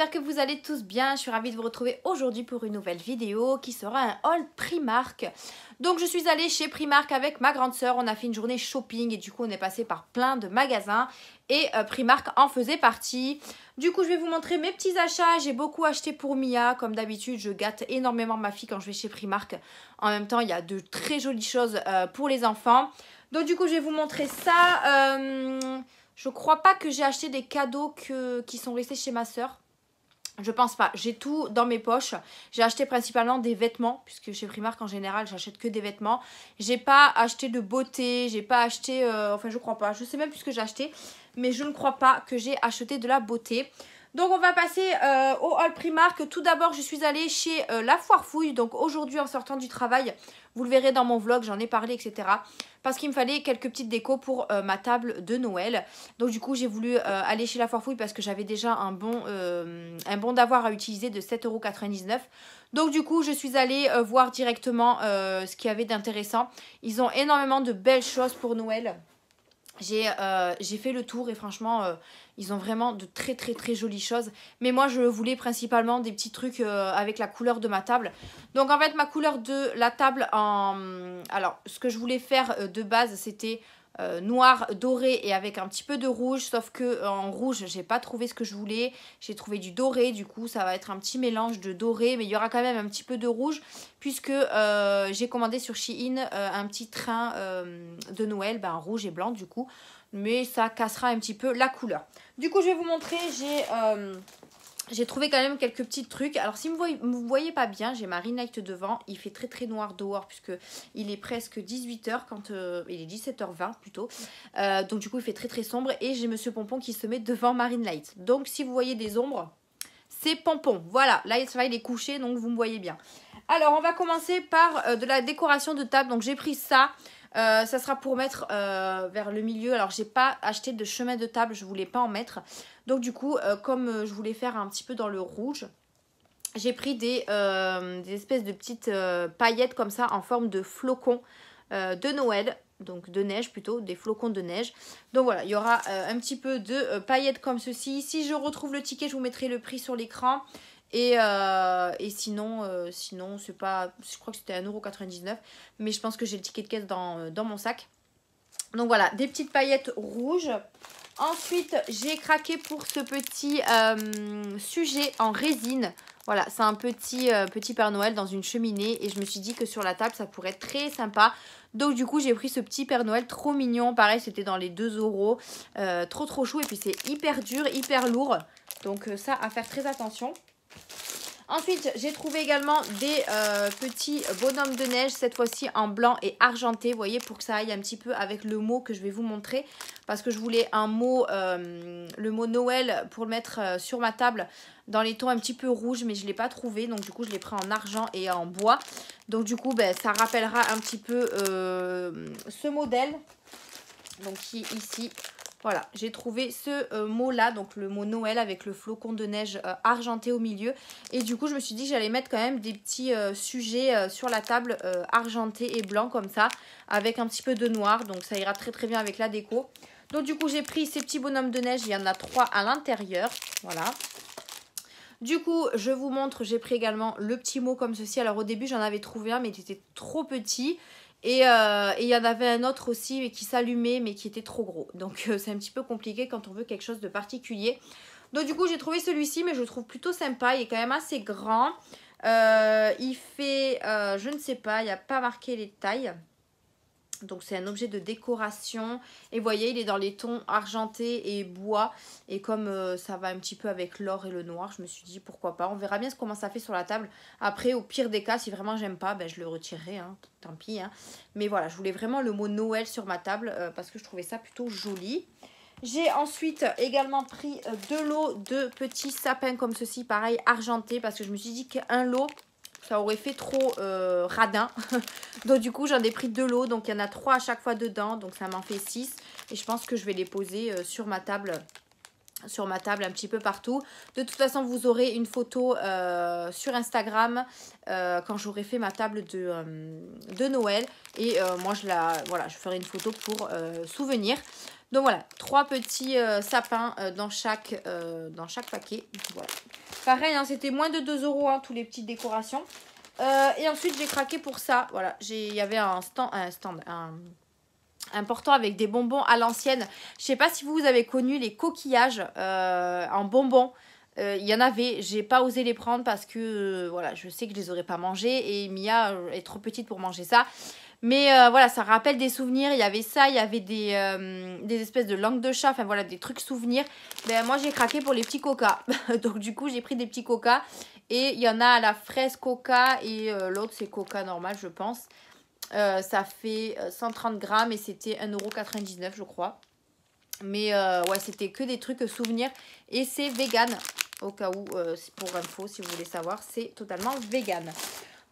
j'espère que vous allez tous bien. Je suis ravie de vous retrouver aujourd'hui pour une nouvelle vidéo qui sera un haul Primark. Donc je suis allée chez Primark avec ma grande sœur, on a fait une journée shopping et du coup on est passé par plein de magasins et Primark en faisait partie. Du coup je vais vous montrer mes petits achats, j'ai beaucoup acheté pour Mia, comme d'habitude je gâte énormément ma fille quand je vais chez Primark. En même temps il y a de très jolies choses pour les enfants. Donc du coup je vais vous montrer ça. Je crois pas que j'ai acheté des cadeaux qui sont restés chez ma soeur. Je pense pas. J'ai tout dans mes poches. J'ai acheté principalement des vêtements. Puisque chez Primark en général j'achète que des vêtements. J'ai pas acheté de beauté. J'ai pas acheté... enfin je crois pas. Je sais même plus ce que j'ai acheté. Mais je ne crois pas que j'ai acheté de la beauté. Donc on va passer au haul Primark. Tout d'abord je suis allée chez La Foire Fouille. Donc aujourd'hui en sortant du travail, vous le verrez dans mon vlog, j'en ai parlé etc. Parce qu'il me fallait quelques petites décos pour ma table de Noël. Donc du coup j'ai voulu aller chez La Foire Fouille parce que j'avais déjà un bon d'avoir à utiliser de 7,99 €. Donc du coup je suis allée voir directement ce qu'il y avait d'intéressant. Ils ont énormément de belles choses pour Noël. J'ai fait le tour et franchement ils ont vraiment de très jolies choses. Mais moi je voulais principalement des petits trucs avec la couleur de ma table. Donc en fait ma couleur de la table alors ce que je voulais faire de base c'était noir, doré et avec un petit peu de rouge. Sauf que en rouge j'ai pas trouvé ce que je voulais. J'ai trouvé du doré, du coup ça va être un petit mélange de doré. Mais il y aura quand même un petit peu de rouge. Puisque j'ai commandé sur Shein un petit train de Noël, rouge et blanc du coup. Mais ça cassera un petit peu la couleur. Du coup je vais vous montrer, j'ai trouvé quand même quelques petits trucs. Alors si vous ne voyez pas bien, j'ai ma ring light devant. Il fait très noir dehors puisque il est presque 18 h quand il est 17 h 20 plutôt. Donc du coup il fait très sombre et j'ai Monsieur Pompon qui se met devant ma ring light. Donc si vous voyez des ombres, c'est Pompon. Voilà, là il est couché donc vous me voyez bien. Alors on va commencer par de la décoration de table. Donc j'ai pris ça. Ça sera pour mettre vers le milieu. Alors j'ai pas acheté de chemin de table, je voulais pas en mettre. Donc du coup comme je voulais faire un petit peu dans le rouge, j'ai pris des espèces de petites paillettes comme ça en forme de flocons de Noël. Donc de neige plutôt, des flocons de neige. Donc voilà, il y aura un petit peu de paillettes comme ceci. Si je retrouve le ticket, je vous mettrai le prix sur l'écran. Et sinon c'est pas, je crois que c'était 1,99 €, mais je pense que j'ai le ticket de caisse dans mon sac. Donc voilà, des petites paillettes rouges. Ensuite j'ai craqué pour ce petit sujet en résine. Voilà, c'est un petit Père Noël dans une cheminée et je me suis dit que sur la table ça pourrait être très sympa. Donc du coup j'ai pris ce petit Père Noël trop mignon. Pareil c'était dans les 2 €. Trop chou et puis c'est hyper dur, hyper lourd. Donc ça à faire très attention. Ensuite, j'ai trouvé également des petits bonhommes de neige, cette fois-ci en blanc et argenté, vous voyez, pour que ça aille un petit peu avec le mot que je vais vous montrer. Parce que je voulais un mot, le mot Noël pour le mettre sur ma table dans les tons un petit peu rouges, mais je ne l'ai pas trouvé. Donc du coup, je l'ai pris en argent et en bois. Donc du coup, ça rappellera un petit peu ce modèle, donc qui est ici. Voilà, j'ai trouvé ce mot-là, donc le mot Noël avec le flocon de neige argenté au milieu. Et du coup, je me suis dit que j'allais mettre quand même des petits sujets sur la table argentés et blancs comme ça, avec un petit peu de noir. Donc ça ira très bien avec la déco. Donc du coup, j'ai pris ces petits bonhommes de neige, il y en a 3 à l'intérieur. Voilà. Du coup, je vous montre, j'ai pris également le petit mot comme ceci. Alors au début, j'en avais trouvé un, mais il était trop petit. Et il y en avait un autre aussi qui s'allumait mais qui était trop gros. Donc c'est un petit peu compliqué quand on veut quelque chose de particulier. Donc du coup j'ai trouvé celui-ci mais je le trouve plutôt sympa. Il est quand même assez grand. Il fait, je ne sais pas, il n'y a pas marqué les tailles. Donc c'est un objet de décoration. Et vous voyez il est dans les tons argenté et bois. Et comme ça va un petit peu avec l'or et le noir, je me suis dit pourquoi pas. On verra bien comment ça fait sur la table. Après au pire des cas si vraiment j'aime pas, je le retirerai. Hein, tant pis. Hein. Mais voilà, je voulais vraiment le mot Noël sur ma table parce que je trouvais ça plutôt joli. J'ai ensuite également pris deux lots de petits sapins comme ceci. Pareil argenté parce que je me suis dit qu'un lot ça aurait fait trop radin. Donc du coup j'en ai pris 2 lots. Donc il y en a 3 à chaque fois dedans. Donc ça m'en fait 6. Et je pense que je vais les poser sur ma table un petit peu partout. De toute façon vous aurez une photo sur Instagram quand j'aurai fait ma table de Noël. Et moi je ferai une photo pour souvenir. Donc voilà, 3 petits sapins dans chaque paquet. Voilà. Pareil, hein, c'était moins de 2 euros, hein, tous les petites décorations. Et ensuite, j'ai craqué pour ça. Voilà, il y avait un portant avec des bonbons à l'ancienne. Je sais pas si vous avez connu les coquillages en bonbons. Il y en avait, j'ai pas osé les prendre parce que voilà, je sais que je les aurais pas mangés et Mia est trop petite pour manger ça. Mais voilà, ça rappelle des souvenirs. Il y avait ça, il y avait des espèces de langue de chat, enfin voilà, des trucs souvenirs. Ben, moi, j'ai craqué pour les petits coca. Donc du coup, j'ai pris des petits coca. Et il y en a à la fraise coca et l'autre, c'est coca normal, je pense. Ça fait 130 grammes et c'était 1,99 € je crois. Mais ouais, c'était que des trucs souvenirs. Et c'est vegan. Au cas où, pour info, si vous voulez savoir, c'est totalement vegan.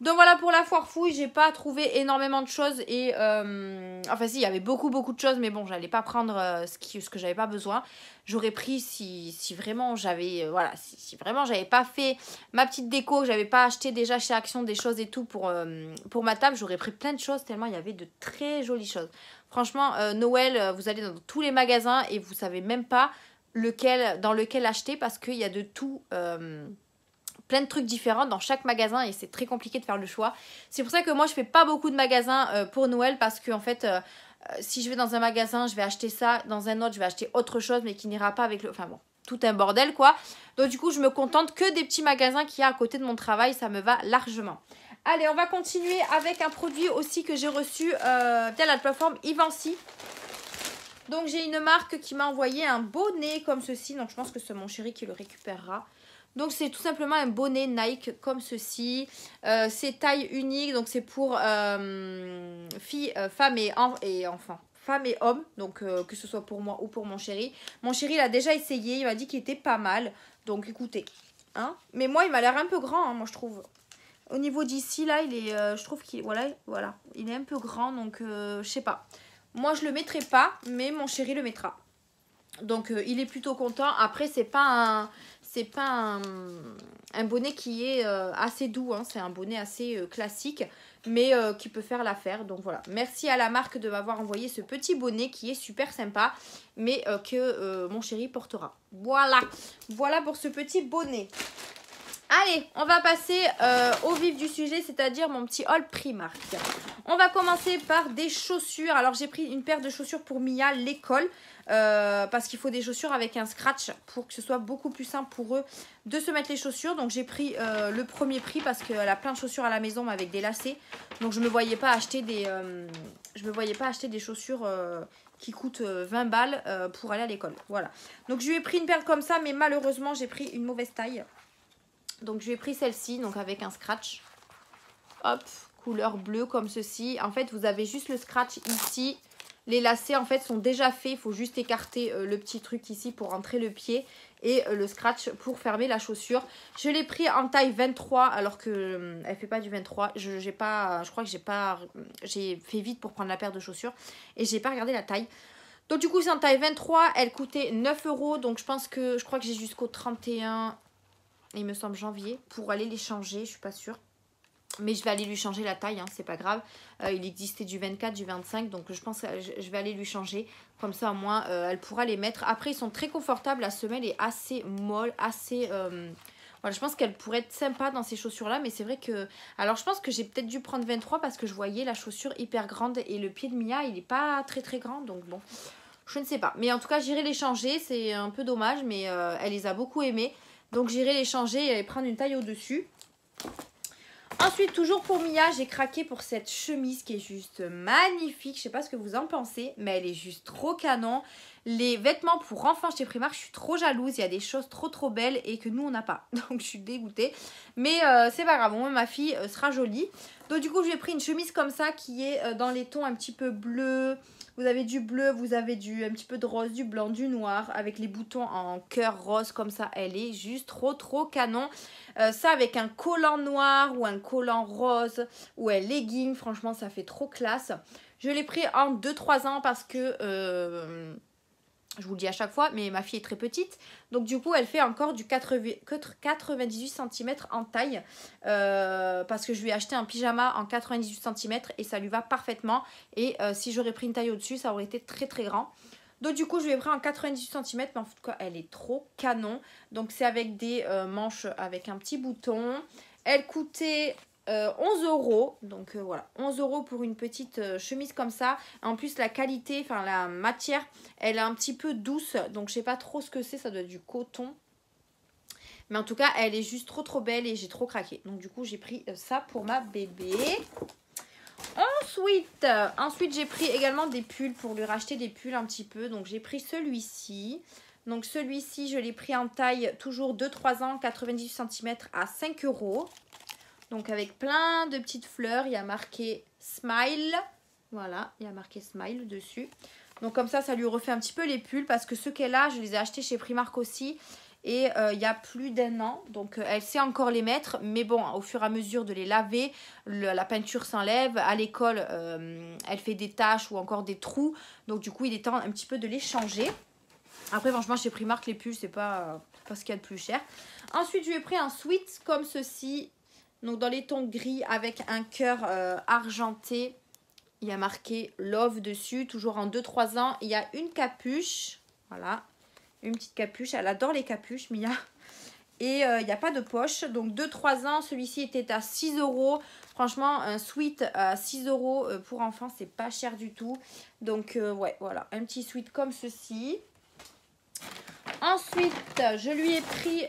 Donc voilà pour la foire fouille, j'ai pas trouvé énormément de choses et enfin si, il y avait beaucoup de choses, mais bon, j'allais pas prendre ce que j'avais pas besoin. J'aurais pris si vraiment j'avais voilà, si vraiment j'avais pas fait ma petite déco, que j'avais pas acheté déjà chez Action des choses et tout pour ma table, j'aurais pris plein de choses tellement il y avait de très jolies choses. Franchement, Noël, vous allez dans tous les magasins et vous savez même pas dans lequel acheter parce qu'il y a de tout. Plein de trucs différents dans chaque magasin et c'est très compliqué de faire le choix. C'est pour ça que moi je fais pas beaucoup de magasins pour Noël parce que en fait si je vais dans un magasin je vais acheter ça, dans un autre je vais acheter autre chose mais qui n'ira pas avec le... Enfin bon, tout un bordel quoi. Donc du coup je me contente que des petits magasins qu'il y a à côté de mon travail, ça me va largement. Allez, on va continuer avec un produit aussi que j'ai reçu via la plateforme Ivancy. Donc j'ai une marque qui m'a envoyé un bonnet comme ceci, donc je pense que c'est mon chéri qui le récupérera. Donc c'est tout simplement un bonnet Nike comme ceci. C'est taille unique, donc c'est pour filles, femmes et enfants. Femmes et hommes, donc que ce soit pour moi ou pour mon chéri. Mon chéri l'a déjà essayé, il m'a dit qu'il était pas mal. Donc écoutez, hein. Mais moi il m'a l'air un peu grand, hein, moi je trouve. Au niveau d'ici là, il est, je trouve qu'il voilà, il est un peu grand, donc je sais pas. Moi je le mettrai pas, mais mon chéri le mettra. Donc il est plutôt content. Après c'est pas un bonnet qui est assez doux, hein. C'est un bonnet assez classique, mais qui peut faire l'affaire. Donc voilà, merci à la marque de m'avoir envoyé ce petit bonnet qui est super sympa, mais que mon chéri portera. Voilà pour ce petit bonnet. Allez, on va passer au vif du sujet, c'est-à-dire mon petit haul Primark. On va commencer par des chaussures. Alors j'ai pris une paire de chaussures pour Mia, l'école, parce qu'il faut des chaussures avec un scratch pour que ce soit beaucoup plus simple pour eux de se mettre les chaussures. Donc j'ai pris le premier prix parce qu'elle a plein de chaussures à la maison mais avec des lacets. Donc je ne me voyais pas acheter des chaussures qui coûtent 20 balles pour aller à l'école. Voilà. Donc je lui ai pris une paire comme ça, mais malheureusement j'ai pris une mauvaise taille. Donc je lui ai pris celle-ci, donc avec un scratch. Hop, couleur bleue comme ceci. En fait, vous avez juste le scratch ici. Les lacets, en fait, sont déjà faits. Il faut juste écarter le petit truc ici pour rentrer le pied. Et le scratch pour fermer la chaussure. Je l'ai pris en taille 23, alors que elle fait pas du 23. Je crois que j'ai fait vite pour prendre la paire de chaussures. Et j'ai pas regardé la taille. Donc du coup, c'est en taille 23. Elle coûtait 9 €. Donc je crois que j'ai jusqu'au 31... il me semble janvier, pour aller les changer, je suis pas sûre. Mais je vais aller lui changer la taille, hein, c'est pas grave. Il existait du 24, du 25, donc je pense que je vais aller lui changer. Comme ça, au moins, elle pourra les mettre. Après, ils sont très confortables. La semelle est assez molle, assez... Voilà, je pense qu'elle pourrait être sympa dans ces chaussures-là. Mais c'est vrai que... Alors, je pense que j'ai peut-être dû prendre 23 parce que je voyais la chaussure hyper grande. Et le pied de Mia, il est pas très grand, donc bon... Je ne sais pas. Mais en tout cas, j'irai les changer. C'est un peu dommage, mais elle les a beaucoup aimés. Donc j'irai les changer et prendre une taille au-dessus. Ensuite, toujours pour Mia, j'ai craqué pour cette chemise qui est juste magnifique. Je sais pas ce que vous en pensez, mais elle est juste trop canon. Les vêtements pour enfants chez Primark, je suis trop jalouse. Il y a des choses trop belles et que nous, on n'a pas. Donc je suis dégoûtée. Mais c'est pas grave, moi, ma fille sera jolie. Donc du coup, j'ai pris une chemise comme ça qui est dans les tons un petit peu bleus. Vous avez du bleu, vous avez un petit peu de rose, du blanc, du noir, avec les boutons en cœur rose comme ça. Elle est juste trop canon. Ça avec un collant noir ou un collant rose ou un legging, franchement ça fait trop classe. Je l'ai pris en 2-3 ans parce que... je vous le dis à chaque fois, mais ma fille est très petite. Donc du coup, elle fait encore du 98 cm en taille. Parce que je lui ai acheté un pyjama en 98 cm et ça lui va parfaitement. Et si j'aurais pris une taille au-dessus, ça aurait été très grand. Donc du coup je lui ai pris en 98 cm, mais en tout cas elle est trop canon. Donc c'est avec des manches avec un petit bouton. Elle coûtait 11 €. Donc voilà, 11 € pour une petite chemise comme ça. En plus la qualité, enfin la matière, elle est un petit peu douce. Donc je sais pas trop ce que c'est, ça doit être du coton. Mais en tout cas elle est juste trop belle et j'ai trop craqué. Donc du coup j'ai pris ça pour ma bébé. Ensuite j'ai pris également des pulls pour lui racheter des pulls un petit peu. Donc j'ai pris celui-ci. Donc celui-ci je l'ai pris en taille toujours 2-3 ans, 98 cm à 5 €. Donc avec plein de petites fleurs, il y a marqué Smile. Voilà, il y a marqué Smile dessus. Donc comme ça lui refait un petit peu les pulls parce que ceux qu'elle a, je les ai achetés chez Primark aussi. Et il y a plus d'1 an, donc elle sait encore les mettre, mais bon, au fur et à mesure de les laver, la peinture s'enlève, à l'école elle fait des taches ou encore des trous, donc du coup il est temps un petit peu de les changer. Après franchement chez Primark les pulls c'est pas ce qu'il y a de plus cher. Ensuite je lui ai pris un sweat comme ceci, donc dans les tons gris avec un cœur argenté, il y a marqué Love dessus, toujours en 2-3 ans, il y a une capuche, voilà. Une petite capuche, elle adore les capuches Mia. Et il n'y a pas de poche. Donc 2-3 ans, celui-ci était à 6 €. Franchement un sweat à 6 € pour enfants c'est pas cher du tout. Donc ouais voilà, un petit sweat comme ceci. Ensuite je lui ai pris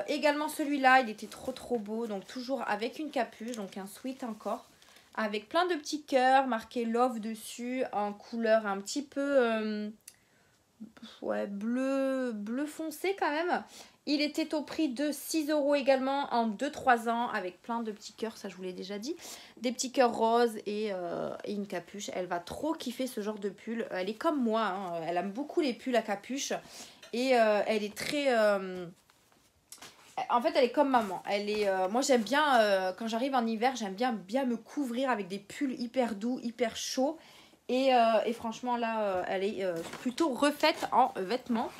également celui-là, il était trop beau. Donc toujours avec une capuche, donc un sweat encore. Avec plein de petits cœurs, marqué Love dessus, en couleur un petit peu... ouais, bleu foncé quand même. Il était au prix de 6 € également en 2-3 ans avec plein de petits cœurs, ça je vous l'ai déjà dit. Des petits cœurs roses et une capuche. Elle va trop kiffer ce genre de pull. Elle est comme moi, hein. Elle aime beaucoup les pulls à capuche. Et elle est très... En fait elle est comme maman. Elle est, moi j'aime bien, quand j'arrive en hiver, j'aime bien me couvrir avec des pulls hyper doux, hyper chauds. Et franchement là elle est plutôt refaite en vêtements.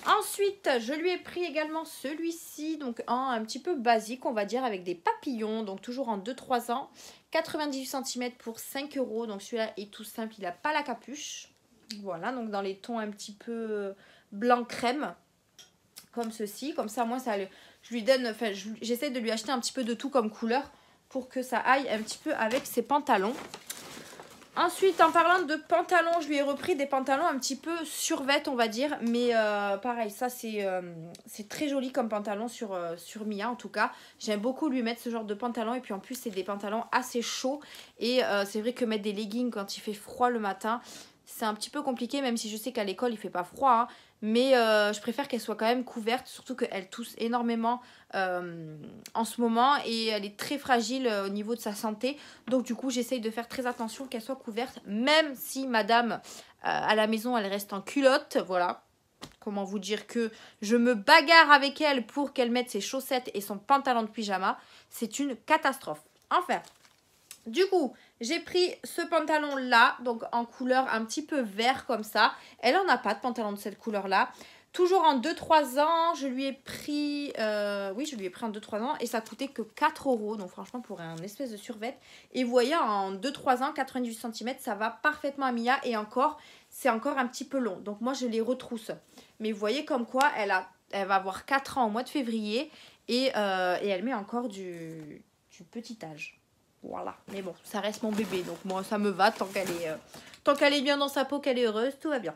Ensuite je lui ai pris également celui-ci, donc un petit peu basique on va dire, avec des papillons, donc toujours en 2-3 ans, 98 cm pour 5 €. Donc celui-là est tout simple, il n'a pas la capuche. Voilà, donc dans les tons un petit peu blanc crème, comme ceci. Comme ça moi je lui donne, enfin j'essaie de lui acheter un petit peu de tout comme couleur pour que ça aille un petit peu avec ses pantalons. Ensuite, en parlant de pantalons, je lui ai repris des pantalons un petit peu survêt, on va dire. Mais pareil, ça c'est très joli comme pantalon sur Mia en tout cas. J'aime beaucoup lui mettre ce genre de pantalon. Et puis en plus, c'est des pantalons assez chauds. Et c'est vrai que mettre des leggings quand il fait froid le matin, c'est un petit peu compliqué. Même si je sais qu'à l'école, il fait pas froid, hein. Mais je préfère qu'elle soit quand même couverte. Surtout qu'elle tousse énormément en ce moment. Et elle est très fragile au niveau de sa santé. Donc du coup j'essaye de faire très attention qu'elle soit couverte. Même si madame à la maison elle reste en culotte. Voilà. Comment vous dire que je me bagarre avec elle pour qu'elle mette ses chaussettes et son pantalon de pyjama. C'est une catastrophe. Enfin. Du coup, j'ai pris ce pantalon-là, donc en couleur un petit peu vert comme ça. Elle n'en a pas de pantalon de cette couleur-là. Toujours en 2-3 ans, je lui ai pris... oui, je lui ai pris en 2-3 ans et ça coûtait que 4 €. Donc franchement, pour un espèce de survêt. Et vous voyez, en 2-3 ans, 98 cm, ça va parfaitement à Mia. Et encore, c'est encore un petit peu long. Donc moi, je les retrousse. Mais vous voyez comme quoi, elle va avoir 4 ans au mois de février. Et elle met encore du petit âge. Voilà, mais bon, ça reste mon bébé, donc moi ça me va tant qu'elle est bien dans sa peau, qu'elle est heureuse, tout va bien.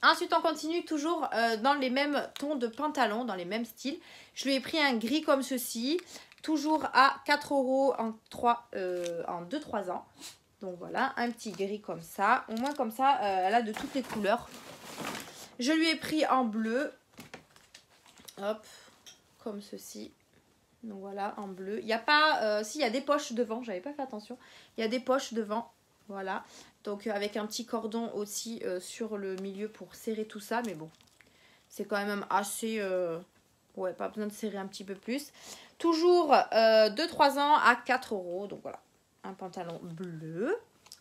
Ensuite on continue toujours dans les mêmes tons de pantalon, dans les mêmes styles. Je lui ai pris un gris comme ceci, toujours à 4 € en 2-3 ans. Donc voilà, un petit gris comme ça, au moins comme ça elle a de toutes les couleurs. Je lui ai pris en bleu, hop, comme ceci. Donc voilà, en bleu. Il n'y a pas... si, il y a des poches devant. J'avais pas fait attention. Il y a des poches devant. Voilà. Donc avec un petit cordon aussi sur le milieu pour serrer tout ça. Mais bon, c'est quand même assez... ouais, pas besoin de serrer un petit peu plus. Toujours 2-3 ans à 4 €. Donc voilà, un pantalon bleu.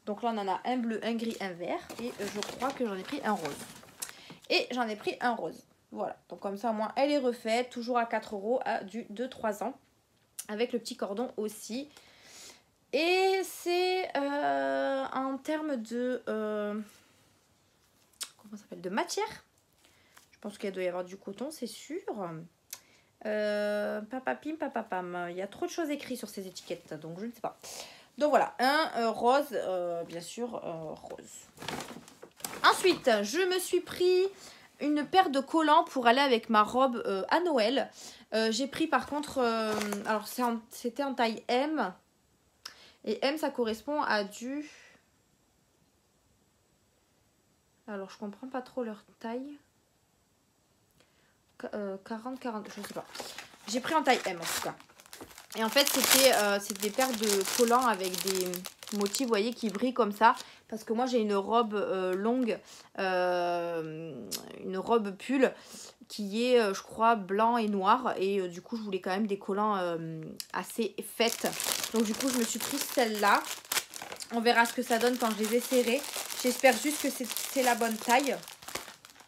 Donc là, on en a un bleu, un gris, un vert. Et je crois que j'en ai pris un rose. Et j'en ai pris un rose. Voilà, donc comme ça au moins elle est refaite, toujours à 4 € à du 2-3 ans. Avec le petit cordon aussi. Et c'est en termes de... comment ça de matière. Je pense qu'il doit y avoir du coton, c'est sûr. Papapim, papapam. Il y a trop de choses écrites sur ces étiquettes, donc je ne sais pas. Donc voilà, un rose, bien sûr, rose. Ensuite, je me suis pris une paire de collants pour aller avec ma robe à Noël. J'ai pris par contre, alors c'était en taille M. Et M, ça correspond à du... Alors, je comprends pas trop leur taille. 40, je sais pas. J'ai pris en taille M en tout cas. Et en fait, c'était des paires de collants avec des motifs, vous voyez, qui brillent comme ça. Parce que moi, j'ai une robe longue, une robe pull qui est, je crois, blanc et noir. Et du coup, je voulais quand même des collants assez faits. Donc du coup, je me suis pris celle-là. On verra ce que ça donne quand je les ai serrées. J'espère juste que c'est la bonne taille.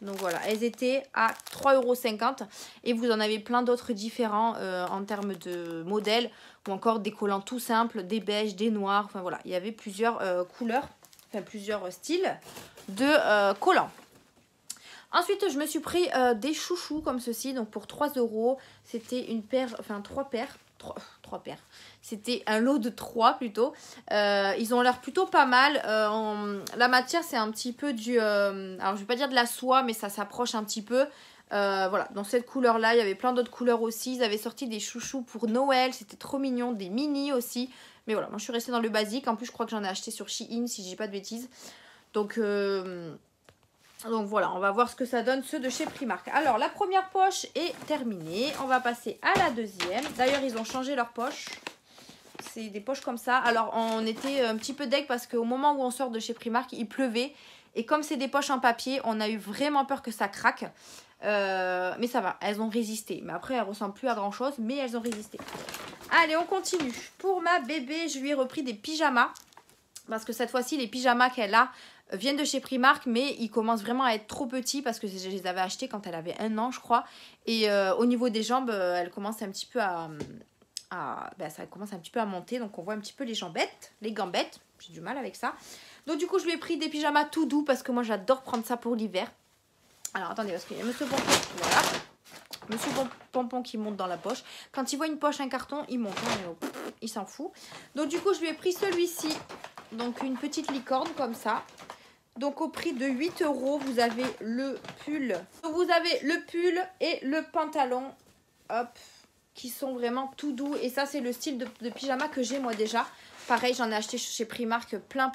Donc voilà, elles étaient à 3,50 €. Et vous en avez plein d'autres différents en termes de modèles. Ou encore des collants tout simples, des beiges, des noirs. Enfin voilà, il y avait plusieurs couleurs, enfin plusieurs styles de collants. Ensuite, je me suis pris des chouchous comme ceci. Donc pour 3 €, c'était une paire, enfin 3 paires. 3 paires. C'était un lot de 3 plutôt. Ils ont l'air plutôt pas mal. La matière, c'est un petit peu du... alors, je vais pas dire de la soie, mais ça s'approche un petit peu. Voilà, dans cette couleur-là, il y avait plein d'autres couleurs aussi. Ils avaient sorti des chouchous pour Noël. C'était trop mignon. Des mini aussi. Mais voilà, moi, je suis restée dans le basique. En plus, je crois que j'en ai acheté sur Shein, si je dis pas de bêtises. Donc voilà, on va voir ce que ça donne, ceux de chez Primark. Alors, la première poche est terminée. On va passer à la deuxième. D'ailleurs, ils ont changé leur poche. C'est des poches comme ça. Alors, on était un petit peu deg parce qu'au moment où on sort de chez Primark, il pleuvait. Et comme c'est des poches en papier, on a eu vraiment peur que ça craque. Mais ça va, elles ont résisté. Mais après, elles ne ressemblent plus à grand chose, mais elles ont résisté. Allez, on continue. Pour ma bébé, je lui ai repris des pyjamas. Parce que cette fois-ci, les pyjamas qu'elle a viennent de chez Primark, mais ils commencent vraiment à être trop petits parce que je les avais achetés quand elle avait 1 an, je crois. Et au niveau des jambes, elle commence un petit peu ça commence un petit peu à monter. Donc on voit un petit peu les jambettes, les gambettes. J'ai du mal avec ça. Donc du coup, je lui ai pris des pyjamas tout doux parce que moi, j'adore prendre ça pour l'hiver. Alors attendez, parce qu'il y a Monsieur Pompon. Voilà. Monsieur Pompon qui monte dans la poche. Quand il voit une poche, un carton, il monte. Il s'en fout. Donc du coup, je lui ai pris celui-ci. Donc une petite licorne comme ça. Donc au prix de 8 €, vous avez le pull. Donc, vous avez le pull et le pantalon. Hop. Qui sont vraiment tout doux. Et ça, c'est le style de pyjama que j'ai moi déjà. Pareil, j'en ai acheté chez Primark plein.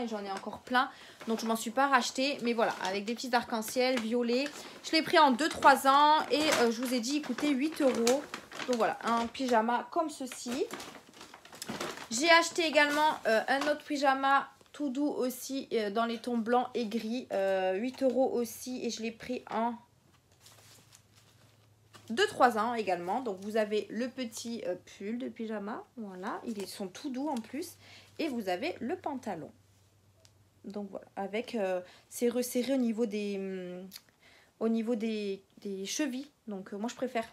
Et j'en ai encore plein. Donc, je m'en suis pas racheté. Mais voilà, avec des petits arcs-en-ciel violets. Je l'ai pris en 2-3 ans. Et je vous ai dit, il coûtait 8 €. Donc voilà, un pyjama comme ceci. J'ai acheté également un autre pyjama tout doux aussi dans les tons blancs et gris. 8 € aussi. Et je l'ai pris en 2-3 ans également. Donc vous avez le petit pull de pyjama. Voilà, ils sont tout doux en plus. Et vous avez le pantalon. Donc voilà, avec c'est resserré au niveau des chevilles. Donc moi je préfère.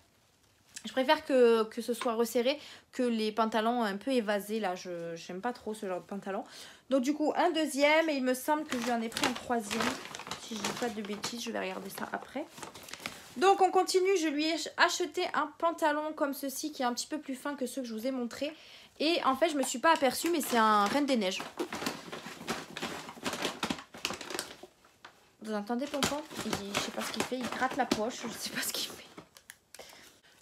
Je préfère que ce soit resserré que les pantalons un peu évasés. Là, je n'aime pas trop ce genre de pantalon. Donc du coup, un deuxième. Et il me semble que je lui en ai pris un troisième. Si je ne dis pas de bêtises, je vais regarder ça après. Donc on continue. Je lui ai acheté un pantalon comme ceci qui est un petit peu plus fin que ceux que je vous ai montrés. Et en fait, je ne me suis pas aperçue, mais c'est un Reine des Neiges. Vous entendez Pompon? Je ne sais pas ce qu'il fait. Il gratte la poche. Je ne sais pas ce qu'il fait.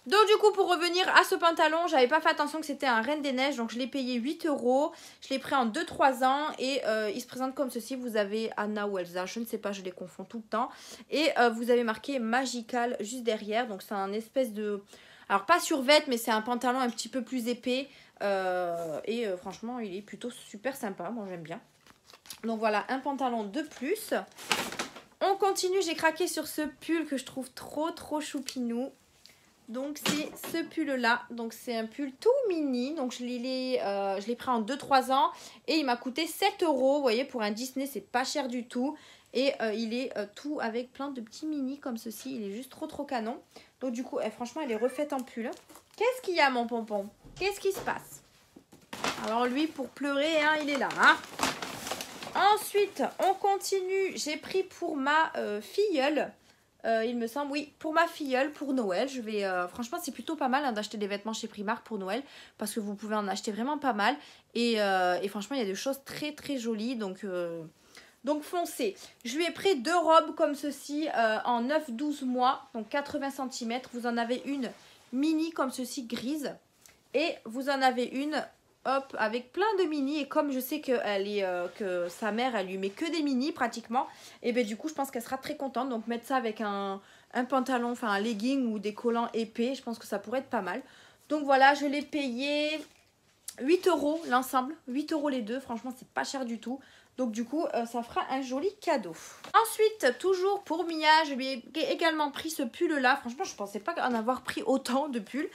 Donc du coup, pour revenir à ce pantalon, j'avais pas fait attention que c'était un Reine des Neiges. Donc je l'ai payé 8 €. Je l'ai pris en 2-3 ans. Et il se présente comme ceci. Vous avez Anna ou Elsa, je ne sais pas, je les confonds tout le temps. Et vous avez marqué Magical juste derrière. Donc c'est un espèce de... Alors pas survêt, mais c'est un pantalon un petit peu plus épais. Franchement, il est plutôt super sympa. Moi j'aime bien. Donc voilà, un pantalon de plus. On continue, j'ai craqué sur ce pull que je trouve trop choupinou. Donc c'est ce pull là, donc c'est un pull tout mini, donc je l'ai pris en 2-3 ans et il m'a coûté 7 €, vous voyez pour un Disney c'est pas cher du tout. Et il est tout avec plein de petits mini comme ceci, il est juste trop canon. Donc du coup franchement elle est refaite en pull. Qu'est-ce qu'il y a mon Pompon? Qu'est-ce qui se passe? Alors lui pour pleurer hein, il est là hein. Ensuite, on continue. J'ai pris pour ma filleule. Il me semble, oui, pour ma filleule, pour Noël. Je vais, franchement, c'est plutôt pas mal hein, d'acheter des vêtements chez Primark pour Noël. Parce que vous pouvez en acheter vraiment pas mal. Et franchement, il y a des choses très très jolies. Donc foncez. Je lui ai pris 2 robes comme ceci en 9-12 mois. Donc 80 cm. Vous en avez une mini comme ceci, grise. Et vous en avez une... hop, avec plein de mini, et comme je sais que sa mère, elle lui met que des mini pratiquement, et ben du coup je pense qu'elle sera très contente. Donc mettre ça avec un pantalon, enfin un legging ou des collants épais, je pense que ça pourrait être pas mal. Donc voilà, je l'ai payé 8 € l'ensemble, 8 € les deux, franchement c'est pas cher du tout. Donc du coup ça fera un joli cadeau. Ensuite, toujours pour Mia, je lui ai également pris ce pull là. Franchement je pensais pas en avoir pris autant de pulls,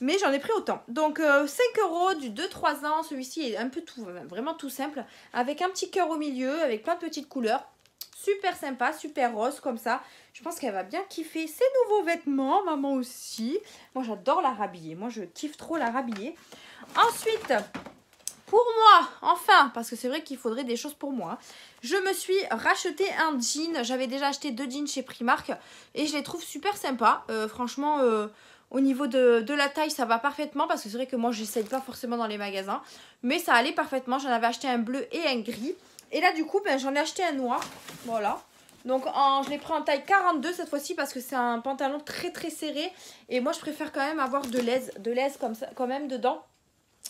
mais j'en ai pris autant. Donc 5 € du 2-3 ans. Celui-ci est un peu tout, vraiment tout simple, avec un petit cœur au milieu, avec plein de petites couleurs. Super sympa, super rose comme ça. Je pense qu'elle va bien kiffer ses nouveaux vêtements, maman aussi. Moi j'adore la rhabiller, moi je kiffe trop la rhabiller. Ensuite, pour moi, enfin, parce que c'est vrai qu'il faudrait des choses pour moi, je me suis racheté un jean. J'avais déjà acheté 2 jeans chez Primark et je les trouve super sympas. Franchement, au niveau de la taille, ça va parfaitement, parce que c'est vrai que moi, j'essaye pas forcément dans les magasins. Mais ça allait parfaitement. J'en avais acheté un bleu et un gris. Et là, du coup, ben, j'en ai acheté un noir. Voilà. Donc, je l'ai pris en taille 42 cette fois-ci, parce que c'est un pantalon très très serré. Et moi, je préfère quand même avoir de l'aise comme ça, quand même dedans.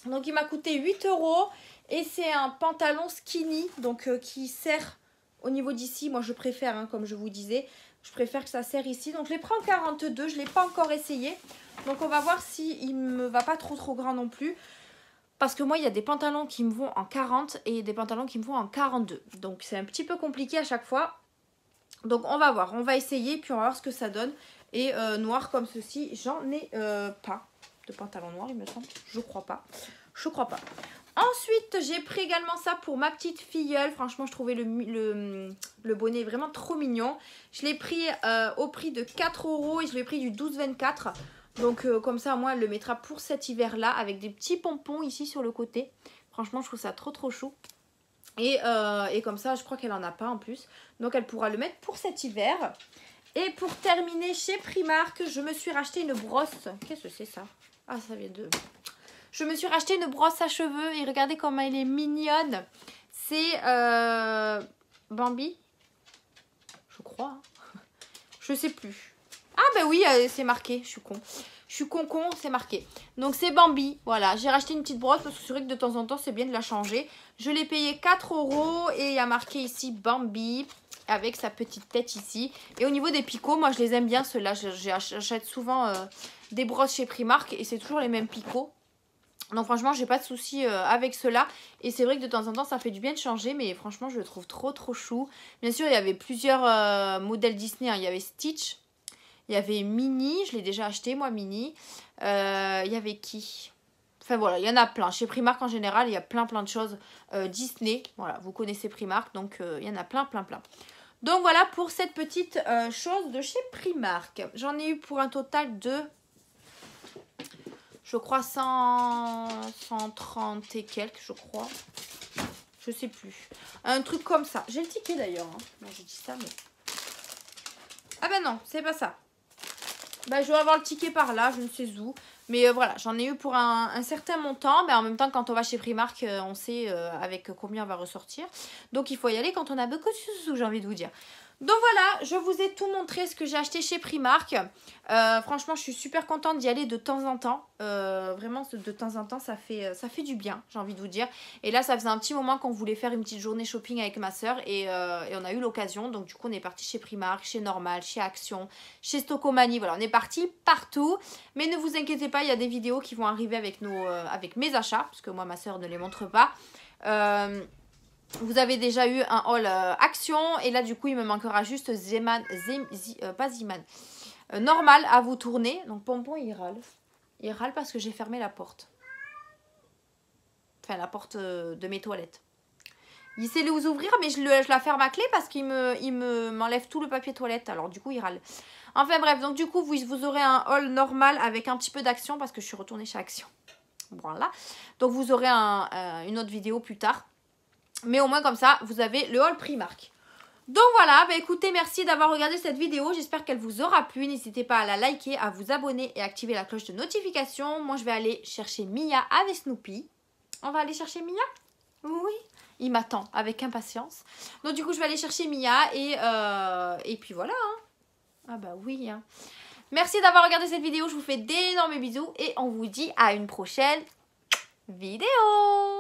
Donc il m'a coûté 8 € et c'est un pantalon skinny, donc qui serre au niveau d'ici. Moi je préfère, hein, comme je vous disais, je préfère que ça serre ici. Donc je l'ai pris en 42, je ne l'ai pas encore essayé. Donc on va voir s'il ne me va pas trop grand non plus. Parce que moi il y a des pantalons qui me vont en 40 et des pantalons qui me vont en 42. Donc c'est un petit peu compliqué à chaque fois. Donc on va voir, on va essayer puis on va voir ce que ça donne. Et noir comme ceci, j'en ai pas de pantalon noir il me semble, je crois pas. Ensuite j'ai pris également ça pour ma petite filleule. Franchement je trouvais le bonnet vraiment trop mignon. Je l'ai pris au prix de 4 € et je l'ai pris du 12,24. Donc comme ça moi elle le mettra pour cet hiver là, avec des petits pompons ici sur le côté. Franchement je trouve ça trop chou. Et comme ça je crois qu'elle en a pas en plus, donc elle pourra le mettre pour cet hiver. Et pour terminer, chez Primark, je me suis racheté une brosse. Qu'est-ce que c'est ça? Ah, ça vient de... Je me suis racheté une brosse à cheveux et regardez comment elle est mignonne. C'est Bambi, je crois. Hein. Je sais plus. Ah ben oui, c'est marqué, je suis con. Je suis con, c'est marqué. Donc c'est Bambi, voilà. J'ai racheté une petite brosse parce que c'est vrai que de temps en temps, c'est bien de la changer. Je l'ai payé 4 € et il y a marqué ici Bambi, avec sa petite tête ici. Et au niveau des picots, moi je les aime bien ceux-là. J'achète souvent des brosses chez Primark et c'est toujours les mêmes picots. Donc franchement j'ai pas de souci avec ceux-là. Et c'est vrai que de temps en temps ça fait du bien de changer. Mais franchement je le trouve trop chou. Bien sûr il y avait plusieurs modèles Disney, hein. Il y avait Stitch, il y avait Minnie, je l'ai déjà acheté moi Minnie. Il y avait qui? Enfin voilà, il y en a plein. Chez Primark en général, il y a plein de choses Disney. Voilà, vous connaissez Primark, donc il y en a plein. Donc voilà pour cette petite chose de chez Primark. J'en ai eu pour un total de, je crois, 130 et quelques, je crois. Je sais plus. Un truc comme ça. J'ai le ticket d'ailleurs. Hein. Moi je dis ça, mais... Ah ben non, c'est pas ça. Bah, je dois avoir le ticket par là, je ne sais où. Mais voilà, j'en ai eu pour un certain montant. Mais en même temps, quand on va chez Primark, on sait avec combien on va ressortir. Donc, il faut y aller quand on a beaucoup de sous, j'ai envie de vous dire. Donc voilà, je vous ai tout montré ce que j'ai acheté chez Primark. Franchement, je suis super contente d'y aller de temps en temps. Vraiment, de temps en temps, ça fait du bien, j'ai envie de vous dire. Et là, ça faisait un petit moment qu'on voulait faire une petite journée shopping avec ma soeur. Et on a eu l'occasion. Donc du coup, on est parti chez Primark, chez Normal, chez Action, chez Stocomanie. Voilà, on est parti partout. Mais ne vous inquiétez pas, il y a des vidéos qui vont arriver avec mes achats. Parce que moi, ma soeur ne les montre pas. Vous avez déjà eu un haul Action et là du coup il me manquera juste Normal à vous tourner. Donc Pompon il râle. Il râle parce que j'ai fermé la porte. Enfin la porte de mes toilettes. Il sait les ouvrir mais je la ferme à clé parce qu'il m'enlève tout le papier toilette. Alors du coup il râle. Enfin bref, donc du coup vous aurez un haul normal avec un petit peu d'Action parce que je suis retournée chez Action. Voilà. Donc vous aurez une autre vidéo plus tard. Mais au moins comme ça, vous avez le haul Primark. Donc voilà, bah écoutez, merci d'avoir regardé cette vidéo. J'espère qu'elle vous aura plu. N'hésitez pas à la liker, à vous abonner et activer la cloche de notification. Moi, je vais aller chercher Mia avec Snoopy. On va aller chercher Mia? Oui. Il m'attend avec impatience. Donc du coup, je vais aller chercher Mia et puis voilà. Hein. Ah bah oui. Hein. Merci d'avoir regardé cette vidéo. Je vous fais d'énormes bisous et on vous dit à une prochaine vidéo.